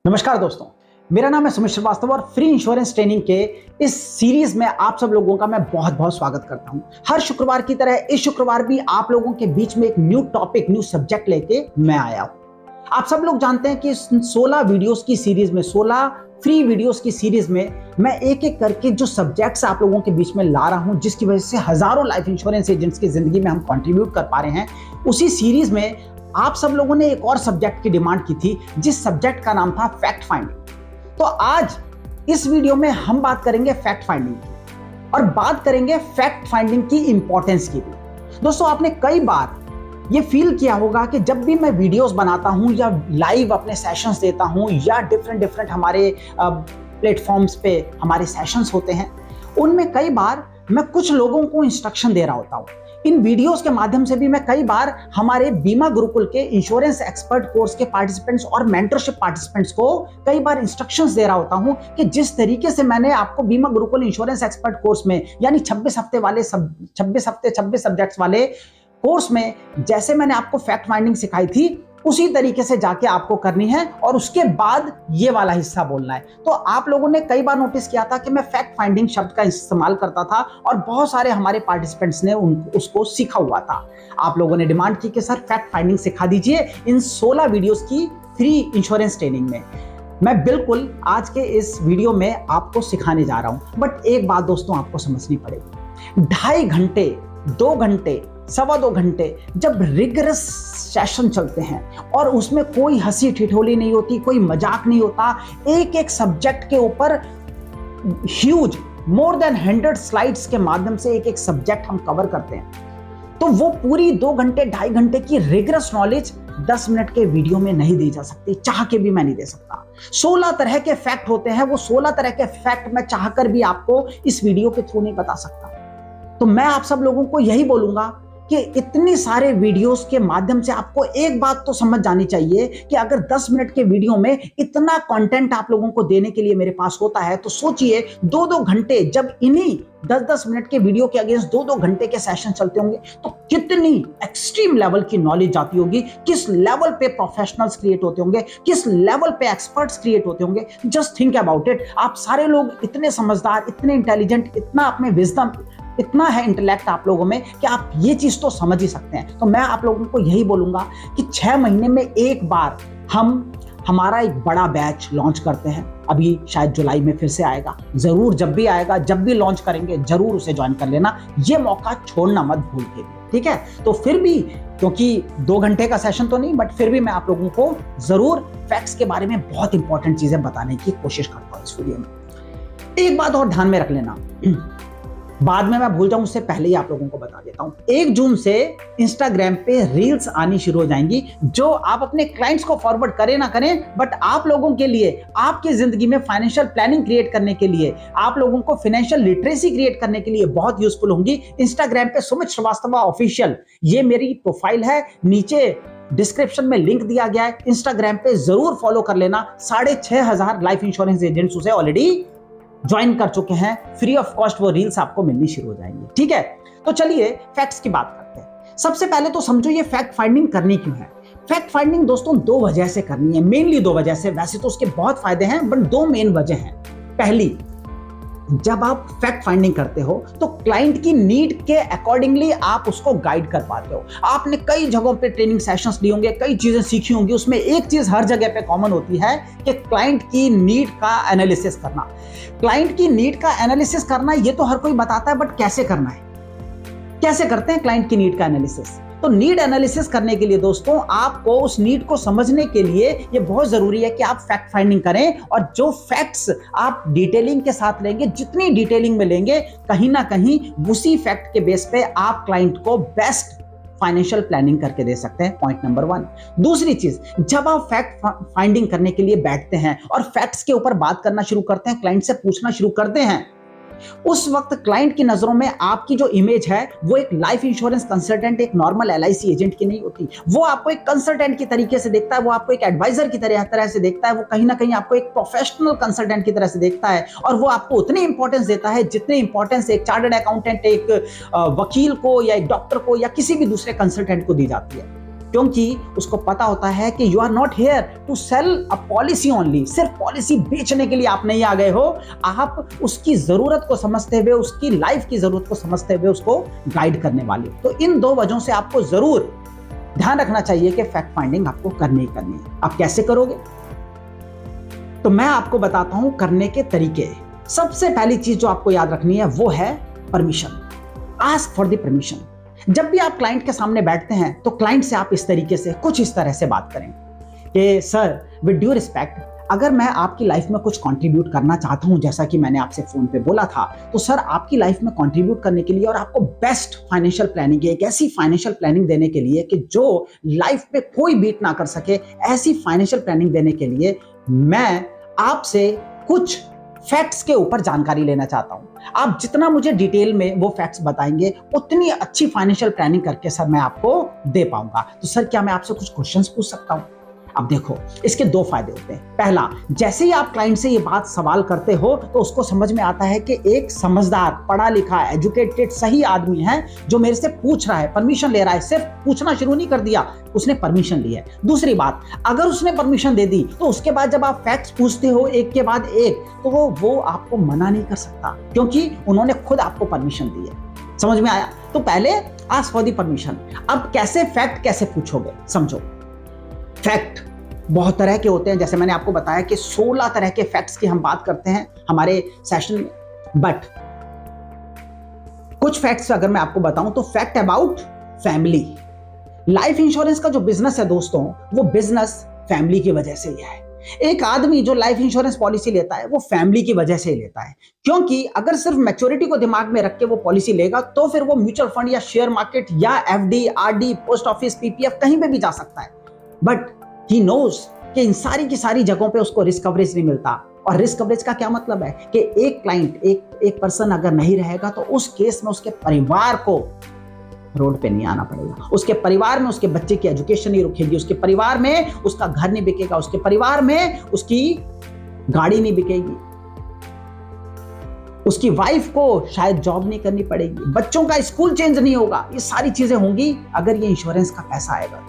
नमस्कार दोस्तों, मेरा नाम है सुमित श्रीवास्तव और फ्री इंश्योरेंस ट्रेनिंग के इस सीरीज में आप सब लोगों का मैं बहुत बहुत स्वागत करता हूं। हर शुक्रवार की तरह इस शुक्रवार भी आप लोगों के बीच में एक न्यू टॉपिक, न्यू सब्जेक्ट लेके मैं आया हूं। आप सब लोग जानते हैं कि 16 वीडियोस की सीरीज में, 16 फ्री वीडियोस की सीरीज में मैं एक एक करके जो सब्जेक्ट्स आप लोगों के बीच में ला रहा हूं, जिसकी वजह से हजारों लाइफ इंश्योरेंस एजेंट्स की जिंदगी में हम कंट्रीब्यूट कर पा रहे हैं। उसी सीरीज में आप सब लोगों ने एक और सब्जेक्ट की डिमांड की थी, जिस सब्जेक्ट का नाम था फैक्ट फाइंडिंग। तो आज इस वीडियो में हम बात करेंगे फैक्ट फाइंडिंग की और बात करेंगे फैक्ट फाइंडिंग की इंपॉर्टेंस की भी। दोस्तों, आपने कई बार ये फील किया होगा कि जब भी मैं वीडियोस बनाता हूं या लाइव अपने सेशंस देता हूं या डिफरेंट हमारे प्लेटफॉर्म्स पे हमारे सेशंस होते हैं, उनमें कई बार मैं कुछ लोगों को इंस्ट्रक्शन दे रहा होता हूं। इन वीडियोस के माध्यम से भी मैं कई बार हमारे बीमा गुरुकुल के इंश्योरेंस एक्सपर्ट कोर्स के पार्टिसिपेंट्स और मेंटरशिप पार्टिसिपेंट्स को कई बार इंस्ट्रक्शंस दे रहा होता हूं कि जिस तरीके से मैंने आपको बीमा गुरुकुल इंश्योरेंस एक्सपर्ट कोर्स में, यानी 26 हफ्ते वाले 26 सब्जेक्ट्स वाले कोर्स में जैसे मैंने आपको फैक्ट फाइंडिंग सिखाई थी, उसी तरीके से जाके आपको करनी है और उसके बाद ये वाला हिस्सा बोलना है। तो आप लोगों ने कई बार नोटिस किया था कि मैं फैक्ट फाइंडिंग शब्द का इस्तेमाल करता था और बहुत सारे हमारे पार्टिसिपेंट्स ने उसको सीखा हुआ था। आप लोगों ने डिमांड की कि सर फैक्ट फाइंडिंग सिखा दीजिए इन 16 वीडियोस की फ्री इंश्योरेंस ट्रेनिंग में। मैं बिल्कुल आज के इस वीडियो में आपको सिखाने जा रहा हूं, बट एक बात दोस्तों आपको समझनी पड़ेगी। 2.5 घंटे, 2 घंटे, 2.25 घंटे जब रिगरस सेशन चलते हैं और उसमें कोई हंसी ठिठोली नहीं होती, कोई मजाक नहीं होता, एक एक सब्जेक्ट के ऊपर ह्यूज मोर देन 100 स्लाइड्स के माध्यम से एक एक सब्जेक्ट हम कवर करते हैं, तो वो पूरी 2 घंटे 2.5 घंटे की रिगरस नॉलेज 10 मिनट के वीडियो में नहीं दी जा सकती, चाह के भी मैं नहीं दे सकता। 16 तरह के फैक्ट होते हैं, वो 16 तरह के फैक्ट मैं चाहकर भी आपको इस वीडियो के थ्रू नहीं बता सकता। तो मैं आप सब लोगों को यही बोलूंगा कि इतने सारे वीडियोस के माध्यम से आपको एक बात तो समझ जानी चाहिए कि अगर 10 मिनट के वीडियो में इतना कंटेंट आप लोगों को देने के लिए मेरे पास होता है, तो सोचिए 2-2 घंटे जब इन्हीं 10-10 मिनट के वीडियो के अगेंस्ट 2-2 घंटे के सेशन चलते होंगे, तो कितनी एक्सट्रीम लेवल की नॉलेज जाती होगी, किस लेवल पे प्रोफेशनल्स क्रिएट होते होंगे, किस लेवल पे एक्सपर्ट्स क्रिएट होते होंगे। Just think about it. आप सारे लोग इतने समझदार, इतने इंटेलिजेंट, इतना अपने विजडम, इतना है इंटेलेक्ट आप लोगों में कि आप ये चीज तो समझ ही सकते हैं। तो मैं आप लोगों को यही बोलूंगा कि 6 महीने में एक बार हम हमारा एक बड़ा बैच लॉन्च करते हैं। अभी शायद जुलाई में फिर से आएगा, जरूर जब भी आएगा, जब भी लॉन्च करेंगे जरूर उसे ज्वाइन कर लेना, ये मौका छोड़ना मत भूल के भी, ठीक है। तो फिर भी, क्योंकि 2 घंटे का सेशन तो नहीं, बट फिर भी मैं आप लोगों को जरूर फैक्ट्स के बारे में बहुत इंपॉर्टेंट चीजें बताने की कोशिश करता हूं इस वीडियो में। एक बात और ध्यान में रख लेना, बाद में मैं भूल जाऊं उससे पहले ही आप लोगों को बता देता हूं। 1 जून से इंस्टाग्राम पे रील्स आनी शुरू हो जाएंगी, जो आप अपने क्लाइंट्स को फॉरवर्ड करें ना करें, बट आप लोगों के लिए, आपकी जिंदगी में फाइनेंशियल प्लानिंग क्रिएट करने के लिए, आप लोगों को फाइनेंशियल लिटरेसी क्रिएट करने के लिए बहुत यूजफुल होंगी। इंस्टाग्राम पे सुमित श्रीवास्तव ऑफिशियल, ये मेरी प्रोफाइल है, नीचे डिस्क्रिप्शन में लिंक दिया गया है। इंस्टाग्राम पे जरूर फॉलो कर लेना। 6500 लाइफ इंश्योरेंस एजेंट्स उसे ऑलरेडी ज्वाइन कर चुके हैं। फ्री ऑफ कॉस्ट वो रील्स आपको मिलनी शुरू हो जाएंगी, ठीक है। तो चलिए फैक्ट्स की बात करते हैं। सबसे पहले तो समझो ये फैक्ट फाइंडिंग करनी क्यों है। फैक्ट फाइंडिंग दोस्तों 2 वजह से करनी है, मेनली 2 वजह से। वैसे तो उसके बहुत फायदे हैं, बट 2 मेन वजह हैं। पहली, जब आप फैक्ट फाइंडिंग करते हो तो क्लाइंट की नीड के अकॉर्डिंगली आप उसको गाइड कर पाते हो। आपने कई जगहों पे ट्रेनिंग सेशंस लिए होंगे, कई चीजें सीखी होंगी, उसमें एक चीज हर जगह पे कॉमन होती है कि क्लाइंट की नीड का एनालिसिस करना। क्लाइंट की नीड का एनालिसिस करना ये तो हर कोई बताता है, बट कैसे करना है, कैसे करते हैं क्लाइंट की नीड का एनालिसिस। तो नीड एनालिसिस करने के लिए दोस्तों, आपको उस नीड को समझने के लिए ये बहुत जरूरी है कि आप फैक्ट फाइंडिंग करें, और जो फैक्ट्स आप डिटेलिंग के साथ लेंगे, जितनी डिटेलिंग में लेंगे, कहीं ना कहीं उसी फैक्ट के बेस पे आप क्लाइंट को बेस्ट फाइनेंशियल प्लानिंग करके दे सकते हैं। Point number 1। दूसरी चीज, जब आप फैक्ट फाइंडिंग करने के लिए बैठते हैं और फैक्ट्स के ऊपर बात करना शुरू करते हैं, क्लाइंट से पूछना शुरू करते हैं, उस वक्त क्लाइंट की नजरों में आपकी जो इमेज है वो एक लाइफ इंश्योरेंस कंसल्टेंट, एक नॉर्मल LIC एजेंट की नहीं होती। वो आपको एक कंसल्टेंट की तरीके से देखता है, वो आपको एक एडवाइजर की तरह से देखता है, वो कहीं ना कहीं आपको एक प्रोफेशनल कंसल्टेंट की तरह से देखता है, और वो आपको उतनी इंपॉर्टेंस देता है जितनी इंपॉर्टेंस एक चार्टर्ड अकाउंटेंट, एक वकील को या एक डॉक्टर को या किसी भी दूसरे कंसल्टेंट को दी जाती है। क्योंकि उसको पता होता है कि you are not here to sell a policy only, सिर्फ पॉलिसी बेचने के लिए आप नहीं आ गए हो, आप उसकी जरूरत को समझते हुए, उसकी लाइफ की जरूरत को समझते हुए उसको गाइड करने वाले हो। तो इन दो वजहों से आपको जरूर ध्यान रखना चाहिए कि फैक्ट फाइंडिंग आपको करनी ही करनी है। आप कैसे करोगे? तो मैं आपको बताता हूं करने के तरीके। सबसे पहली चीज जो आपको याद रखनी है वो है permission. Ask for the permission. जब भी आप क्लाइंट के सामने बैठते हैं तो क्लाइंट से आप इस तरीके से, कुछ इस तरह से बात करें कि सर, विद ड्यू रिस्पेक्ट, अगर मैं आपकी लाइफ में कुछ कंट्रीब्यूट करना चाहता हूं, जैसा कि मैंने आपसे फोन पे बोला था, तो सर आपकी लाइफ में कंट्रीब्यूट करने के लिए और आपको बेस्ट फाइनेंशियल प्लानिंग, एक ऐसी फाइनेंशियल प्लानिंग देने के लिए कि जो लाइफ में कोई बीट ना कर सके, ऐसी फाइनेंशियल प्लानिंग देने के लिए मैं आपसे कुछ फैक्ट्स के ऊपर जानकारी लेना चाहता हूं। आप जितना मुझे डिटेल में वो फैक्ट्स बताएंगे, उतनी अच्छी फाइनेंशियल प्लानिंग करके सर मैं आपको दे पाऊंगा। तो सर क्या मैं आपसे कुछ क्वेश्चंस पूछ सकता हूं? अब देखो, इसके दो फायदे होते हैं। पहला, जैसे ही आप क्लाइंट से ये बात सवाल करते हो तो उसको समझ में आता है कि एक समझदार, पढ़ा लिखा, एजुकेटेड, सही आदमी है जो मेरे से पूछ रहा है, परमिशन ले रहा है। सिर्फ पूछना शुरू नहीं कर दिया, उसने परमिशन ली है। दूसरी बात, अगर उसने परमिशन दे दी तो उसके बाद जब आप फैक्ट्स पूछते हो एक के बाद एक, तो वो आपको मना नहीं कर सकता, क्योंकि उन्होंने खुद आपको परमिशन दी है। समझ में आया? तो पहले आस्क फॉर द परमिशन। अब कैसे फैक्ट कैसे पूछोगे, समझो। फैक्ट बहुत तरह के होते हैं, जैसे मैंने आपको बताया कि 16 तरह के फैक्ट्स की हम बात करते हैं हमारे सेशन में। बट कुछ फैक्ट्स अगर मैं आपको बताऊं तो fact about family. Life insurance का जो बिजनेस है दोस्तों, वो बिजनेस फैमिली की वजह से ही है। एक आदमी जो लाइफ इंश्योरेंस पॉलिसी लेता है वो फैमिली की वजह से ही लेता है, क्योंकि अगर सिर्फ मैच्योरिटी को दिमाग में रख के वो पॉलिसी लेगा तो फिर वो म्यूचुअल फंड या शेयर मार्केट या FD, RD, post office, PPF कहीं पे भी जा सकता है। बट ही नोज कि इन सारी की सारी जगहों पे उसको रिस्क कवरेज नहीं मिलता। और रिस्क कवरेज का क्या मतलब है कि एक क्लाइंट, एक पर्सन अगर नहीं रहेगा तो उस केस में उसके परिवार को रोड पे नहीं आना पड़ेगा, उसके परिवार में उसके बच्चे की एजुकेशन नहीं रुकेगी, उसके परिवार में उसका घर नहीं बिकेगा, उसके परिवार में उसकी गाड़ी नहीं बिकेगी, उसकी वाइफ को शायद जॉब नहीं करनी पड़ेगी, बच्चों का स्कूल चेंज नहीं होगा। ये सारी चीजें होंगी अगर ये इंश्योरेंस का पैसा आएगा।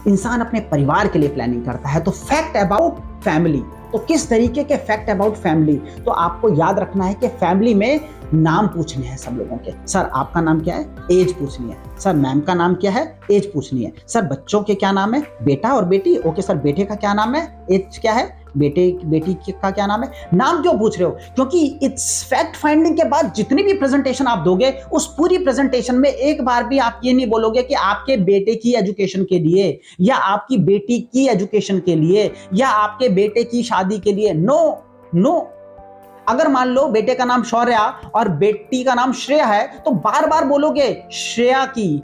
इंसान अपने परिवार के लिए प्लानिंग करता है। तो फैक्ट अबाउट फैमिली, तो किस तरीके के फैक्ट अबाउट फैमिली? तो आपको याद रखना है कि फैमिली में नाम पूछने हैं सब लोगों के। सर आपका नाम क्या है? एज पूछनी है। सर मैम का नाम क्या है? एज पूछनी है। सर बच्चों के क्या नाम है? बेटा और बेटी। ओके सर, बेटे का क्या नाम है? एज क्या है? बेटी का क्या नाम है? नाम क्यों पूछ रहे हो? क्योंकि इट्स फैक्ट फाइंडिंग के बाद जितनी भी प्रेजेंटेशन आप दोगे, उस पूरी प्रेजेंटेशन में एक बार भी आप ये नहीं बोलोगे कि आपके बेटे की एजुकेशन के लिए या आपकी बेटी की एजुकेशन के लिए या आपके बेटे की शादी के लिए। नो। अगर मान लो बेटे का नाम शौर्या और बेटी का नाम श्रेया है, तो बार बार बोलोगे श्रेया की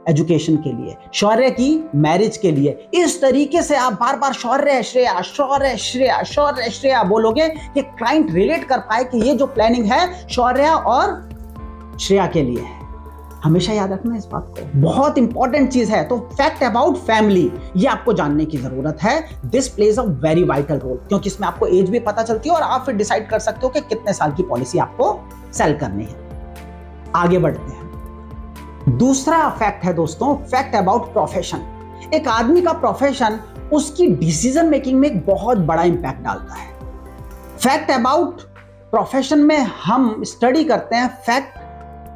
एजुकेशन के लिए, शौर्य की मैरिज के लिए। इस तरीके से आप बार बार शौर्य श्रेया, शौर्य श्रेया, शौर्य श्रेया बोलोगे कि क्लाइंट रिलेट कर पाए कि ये जो प्लानिंग है शौर्य और श्रेया के लिए है। हमेशा याद रखना इस बात को, बहुत इंपॉर्टेंट चीज है। तो फैक्ट अबाउट फैमिली, ये आपको जानने की जरूरत है। This plays a very vital role, क्योंकि इसमें आपको एज भी पता चलती है और आप फिर डिसाइड कर सकते हो कि कितने साल की पॉलिसी आपको सेल करनी है। आगे बढ़ते हैं। दूसरा फैक्ट है दोस्तों, फैक्ट अबाउट प्रोफेशन। एक आदमी का प्रोफेशन उसकी डिसीजन मेकिंग में एक बहुत बड़ा इंपैक्ट डालता है। फैक्ट अबाउट प्रोफेशन में हम स्टडी करते हैं फैक्ट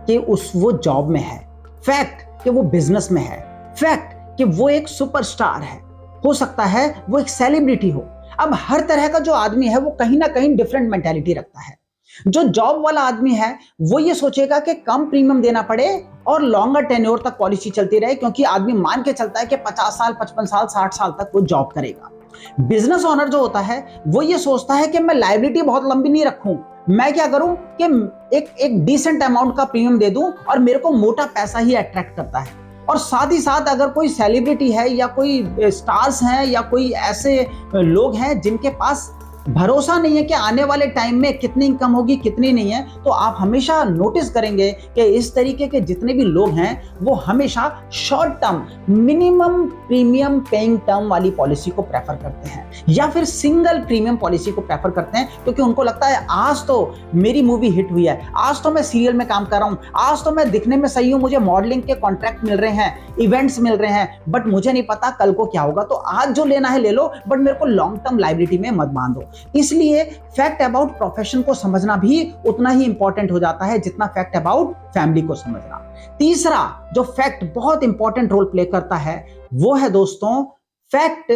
कि वो जॉब में है, फैक्ट कि वो बिजनेस में है, फैक्ट कि वो एक सुपरस्टार है, हो सकता है वो एक सेलिब्रिटी हो। अब हर तरह का जो आदमी है वो कहीं ना कहीं डिफरेंट मेंटालिटी रखता है। जो जॉब वाला आदमी है वो ये सोचेगा कि कम प्रीमियम देना पड़े और लॉन्गर टेन्योर तक पॉलिसी चलती रहे, क्योंकि आदमी मान के चलता है कि 50 साल, 55 साल, 60 साल तक वो जॉब करेगा। बिजनेस ओनर जो होता है वो ये सोचता है कि मैं लायबिलिटी बहुत लंबी नहीं रखूं, मैं क्या करूं कि एक डिसेंट अमाउंट का प्रीमियम दे दूं और मेरे को मोटा पैसा ही अट्रैक्ट करता है। और साथ ही साथ अगर कोई सेलिब्रिटी है या कोई स्टार्स हैं या कोई ऐसे लोग हैं जिनके पास भरोसा नहीं है कि आने वाले टाइम में कितनी इनकम होगी कितनी नहीं है। तो आप हमेशा नोटिस करेंगे कि इस तरीके के जितने भी लोग हैं वो हमेशा short term minimum premium paying term वाली पॉलिसी को प्रेफर करते हैं या फिर सिंगल प्रीमियम पॉलिसी को प्रेफर करते हैं, क्योंकि उनको लगता है आज तो मेरी मूवी हिट हुई है, आज तो मैं सीरियल में काम कर रहा हूं, आज तो मैं दिखने में सही हूं, मुझे मॉडलिंग के कॉन्ट्रैक्ट मिल रहे हैं, इवेंट्स मिल रहे हैं, बट मुझे नहीं पता कल को क्या होगा, तो आज जो लेना है ले लो, बट मेरे को लॉन्ग टर्म लायबिलिटी में मत बांधो। इसलिए फैक्ट अबाउट प्रोफेशन को समझना भी उतना ही इंपॉर्टेंट हो जाता है जितना फैक्ट अबाउट फैमिली को समझना। तीसरा जो फैक्ट बहुत इंपॉर्टेंट रोल प्ले करता है वो है दोस्तों fact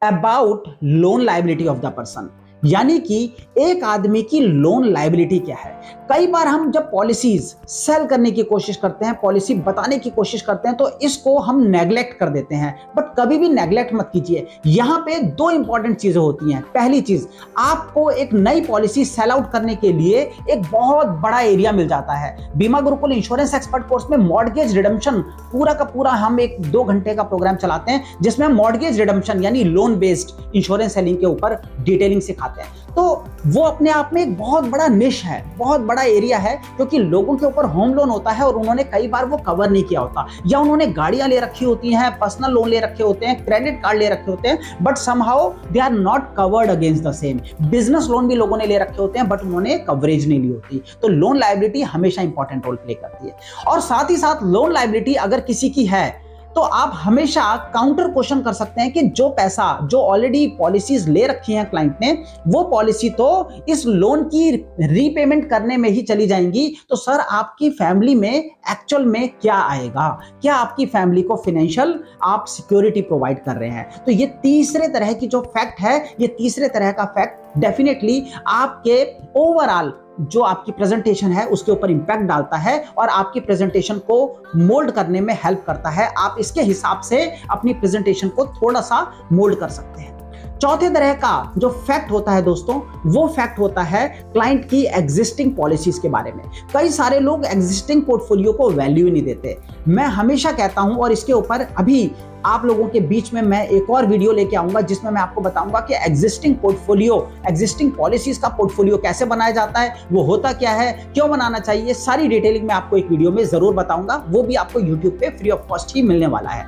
about loan liability of the person, यानी कि एक आदमी की लोन लायबिलिटी क्या है। कई बार हम जब पॉलिसीज सेल करने की कोशिश करते हैं, पॉलिसी बताने की कोशिश करते हैं, तो इसको हम नेग्लेक्ट कर देते हैं, बट कभी भी नेग्लेक्ट मत कीजिए। यहां पे दो इंपॉर्टेंट चीजें होती हैं। पहली चीज, आपको एक नई पॉलिसी सेल आउट करने के लिए एक बहुत बड़ा एरिया मिल जाता है। बीमा गुरुकुल इंश्योरेंस एक्सपर्ट कोर्स में मॉर्गेज रिडम्पशन पूरा का पूरा हम 1-2 घंटे का प्रोग्राम चलाते हैं, जिसमें मॉर्गेज रिडम्पशन यानी लोन बेस्ड इंश्योरेंस सेलिंग के ऊपर डिटेलिंग सिखाते हैं। तो वो अपने आप में एक बहुत बड़ा निश है, बहुत बड़ा एरिया है, क्योंकि लोगों के ऊपर होम लोन होता है और उन्होंने कई बार वो कवर नहीं किया होता, या उन्होंने गाड़ियां ले रखी होती हैं, पर्सनल लोन ले रखे होते हैं, क्रेडिट कार्ड ले रखे होते हैं, but somehow they are not covered against the same. Business loan भी लोगों ने ले रखे होते हैं, बट उन्होंने कवरेज नहीं ली होती। तो लोन लायबिलिटी हमेशा इंपॉर्टेंट रोल प्ले करती है। और साथ ही साथ लोन लायबिलिटी अगर किसी की है तो आप हमेशा काउंटर क्वेश्चन कर सकते हैं कि जो पैसा जो ऑलरेडी पॉलिसीज ले रखी हैं क्लाइंट ने, वो पॉलिसी तो इस लोन की रीपेमेंट करने में ही चली जाएंगी, तो सर आपकी फैमिली में एक्चुअल में क्या आएगा, क्या आपकी फैमिली को फाइनेंशियल आप सिक्योरिटी प्रोवाइड कर रहे हैं। तो ये तीसरे तरह की जो फैक्ट है, ये तीसरे तरह का फैक्ट डेफिनेटली आपके ओवरऑल जो आपकी प्रेजेंटेशन है उसके ऊपर इंपैक्ट डालता है और आपकी प्रेजेंटेशन को मोल्ड करने में हेल्प करता है। आप इसके हिसाब से अपनी प्रेजेंटेशन को थोड़ा सा मोल्ड कर सकते हैं। चौथे तरह का जो फैक्ट होता है दोस्तों, वो फैक्ट होता है क्लाइंट की एग्जिस्टिंग पॉलिसीज के बारे में। कई सारे लोग एग्जिस्टिंग पोर्टफोलियो को वैल्यू नहीं देते। मैं हमेशा कहता हूं, और इसके ऊपर अभी आप लोगों के बीच में मैं एक और वीडियो लेके आऊंगा जिसमें मैं आपको बताऊंगा कि एग्जिस्टिंग पोर्टफोलियो, एग्जिस्टिंग पॉलिसीज का पोर्टफोलियो कैसे बनाया जाता है, वो होता क्या है, क्यों बनाना चाहिए, सारी डिटेलिंग मैं आपको एक वीडियो में जरूर बताऊंगा। वो भी आपको यूट्यूब पे फ्री ऑफ कॉस्ट ही मिलने वाला है।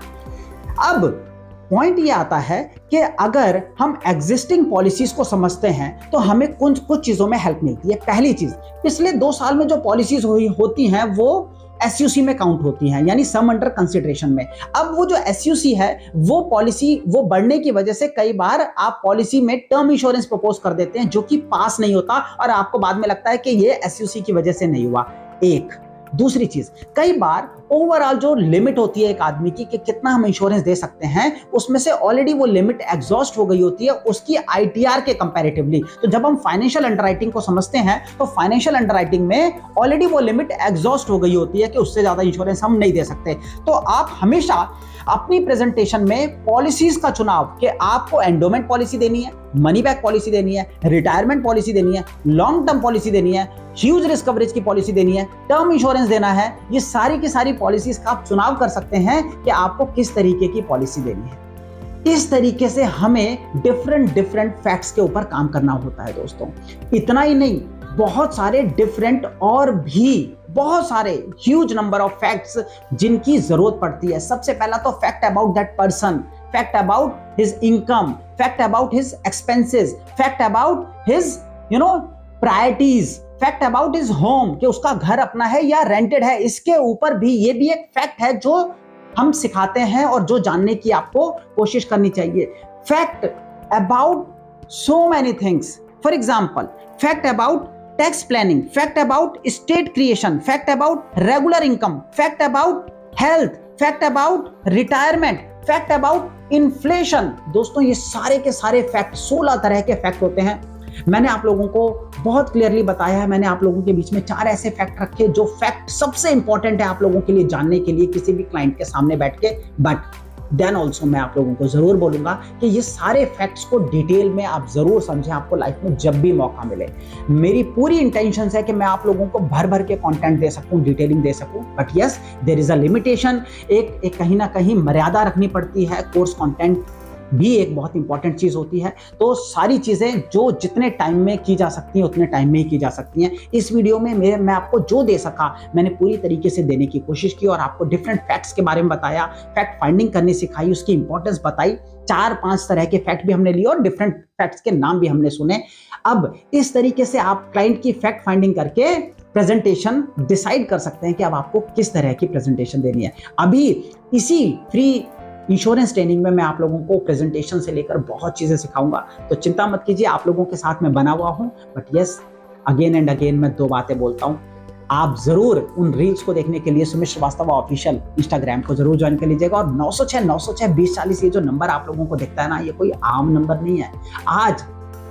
अब पॉइंट ये आता है कि अगर हम एग्जिस्टिंग पॉलिसीज को समझते हैं तो हमें कुछ चीजों में हेल्प मिलती है। पहली चीज, पिछले 2 साल में जो पॉलिसीज होती हैं वो एसयूसी में काउंट होती हैं, यानी सम अंडर कंसिडरेशन में। अब वो जो एसयूसी है वो पॉलिसी वो बढ़ने की वजह से कई बार आप पॉलिसी में टर्म इंश्योरेंस प्रपोज कर देते हैं जो कि पास नहीं होता और आपको बाद में लगता है कि ये एसयूसी की वजह से नहीं हुआ। एक दूसरी चीज, कई बार ओवरऑल जो लिमिट होती है एक आदमी की कि कितना हम इंश्योरेंस दे सकते हैं, उसमें से ऑलरेडी वो लिमिट एग्जॉस्ट हो गई होती है उसकी आईटीआर के कंपैरेटिवली। तो जब हम फाइनेंशियल अंडरराइटिंग को समझते हैं तो फाइनेंशियल अंडरराइटिंग में ऑलरेडी वो लिमिट एग्जॉस्ट हो गई होती है कि उससे ज्यादा इंश्योरेंस हम नहीं दे सकते। तो आप हमेशा अपनी प्रेजेंटेशन में पॉलिसीज का चुनाव कि आपको एंडोमेंट पॉलिसी देनी है, मनी बैक पॉलिसी देनी है, रिटायरमेंट पॉलिसी देनी है, लॉन्ग टर्म पॉलिसी देनी है, ह्यूज रिस्क कवरेज की पॉलिसी देनी है, टर्म इंश्योरेंस देना है, ये सारी की सारी पॉलिसीज का आप चुनाव कर सकते हैं कि आपको किस तरीके की पॉलिसी देनी है। इस तरीके से हमें डिफरेंट फैक्ट्स के ऊपर काम करना होता है दोस्तों। इतना ही नहीं, बहुत सारे डिफरेंट और भी बहुत सारे ह्यूज नंबर ऑफ फैक्ट्स जिनकी जरूरत पड़ती है। सबसे पहला तो fact about that person, fact about his income, fact about his expenses, fact about his priorities, fact about his home कि उसका घर अपना है या रेंटेड है। इसके ऊपर भी ये भी एक फैक्ट है जो हम सिखाते हैं और जो जानने की आपको कोशिश करनी चाहिए। Fact about so many things, for example fact about tax planning, fact about state creation, fact about regular income, fact about health, fact about retirement, fact about inflation. दोस्तों ये सारे के सारे फैक्ट 16 तरह के फैक्ट होते हैं। मैंने आप लोगों को बहुत क्लियरली बताया है, मैंने आप लोगों के बीच में 4 ऐसे फैक्ट रखे जो फैक्ट सबसे इंपॉर्टेंट है आप लोगों के लिए जानने के लिए किसी भी क्लाइंट के सामने बैठ के। बट देन ऑल्सो मैं आप लोगों को जरूर बोलूंगा कि ये सारे फैक्ट्स को डिटेल में आप जरूर समझें, आपको लाइफ में जब भी मौका मिले। मेरी पूरी इंटेंशन है कि मैं आप लोगों को भर भर के कंटेंट दे सकूं, डिटेलिंग दे सकूं, but yes there is a limitation. एक कहीं ना कहीं मर्यादा रखनी पड़ती है कोर्स कंटेंट भी एक बहुत इंपॉर्टेंट चीज होती है। तो सारी चीजें जो जितने टाइम में की जा सकती हैं उतने टाइम में ही की जा सकती हैं। इस वीडियो में मैं आपको जो दे सका मैंने पूरी तरीके से देने की कोशिश की और आपको डिफरेंट फैक्ट्स के बारे में बताया, फैक्ट फाइंडिंग करनी सिखाई, उसकी इंपॉर्टेंस बताई, 4-5 तरह के फैक्ट भी हमने लिए और डिफरेंट फैक्ट्स के नाम भी हमने सुने। अब इस तरीके से आप क्लाइंट की फैक्ट फाइंडिंग करके प्रेजेंटेशन डिसाइड कर सकते हैं कि अब आपको किस तरह की प्रेजेंटेशन देनी है। अभी इसी फ्री इंश्योरेंस ट्रेनिंग में मैं आप लोगों को प्रेजेंटेशन से लेकर बहुत चीजें सिखाऊंगा, तो चिंता मत कीजिए, आप लोगों के साथ मैं बना हुआ हूं। But yes, again and again मैं 2 बातें बोलता हूं, आप जरूर उन रील्स को देखने के लिए सुमित श्रीवास्तव ऑफिशियल इंस्टाग्राम को जरूर ज्वाइन कर लीजिएगा। और 906 ये जो नंबर आप लोगों को दिखता है ना, ये कोई आम नंबर नहीं है। आज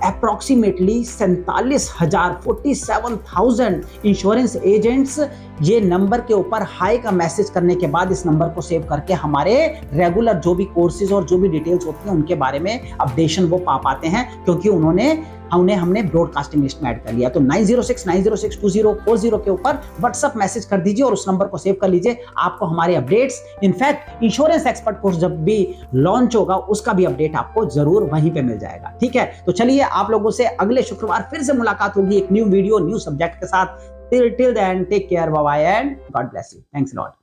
अप्रोक्सीमेटली 47,000 इंश्योरेंस एजेंट्स ये नंबर के ऊपर हाई का मैसेज करने के बाद इस नंबर को सेव करके हमारे रेगुलर जो भी कोर्सेज और जो भी डिटेल्स होती हैं उनके बारे में अपडेशन वो पा पाते हैं, क्योंकि हमने ब्रॉडकास्टिंग लिस्ट में ऐड कर लिया। तो 9069062040 के ऊपर व्हाट्सएप मैसेज कर दीजिए और उस नंबर को सेव कर लीजिए। आपको हमारे updates, in fact insurance expert course जब भी लॉन्च होगा उसका भी अपडेट आपको जरूर वहीं पे मिल जाएगा। ठीक है, तो चलिए आप लोगों से अगले शुक्रवार फिर से मुलाकात होगी एक न्यू वीडियो न्यू सब्जेक्ट के साथ। Till then, take care, bye bye, and God bless you. Thanks a lot.